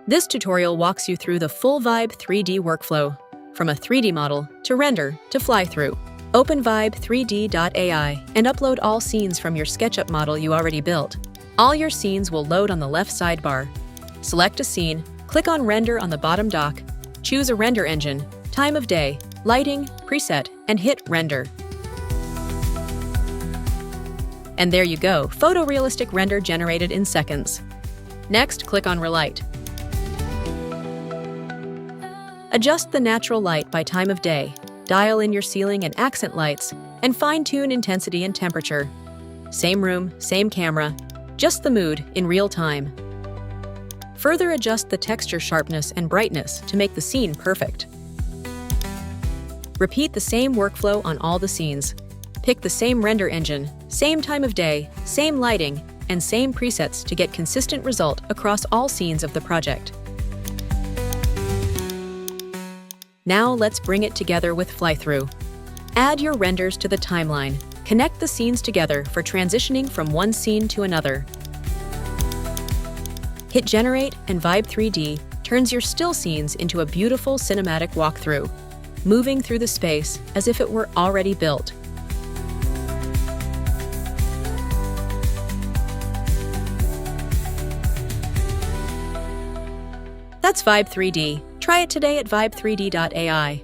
This tutorial walks you through the full Vibe3D workflow, from a 3D model to render to fly-through. Open Vibe3D.ai and upload all scenes from your SketchUp model you already built. All your scenes will load on the left sidebar. Select a scene, click on Render on the bottom dock, choose a render engine, time of day, lighting, preset, and hit Render. And there you go, photorealistic render generated in seconds. Next, click on Relight. Adjust the natural light by time of day, dial in your ceiling and accent lights, and fine-tune intensity and temperature. Same room, same camera, just the mood in real time. Further adjust the texture sharpness and brightness to make the scene perfect. Repeat the same workflow on all the scenes. Pick the same render engine, same time of day, same lighting, and same presets to get consistent result across all scenes of the project. Now let's bring it together with Flythrough. Add your renders to the timeline. Connect the scenes together for transitioning from one scene to another. Hit Generate, and Vibe3D turns your still scenes into a beautiful cinematic walkthrough, moving through the space as if it were already built. That's Vibe3D. Try it today at Vibe3D.ai.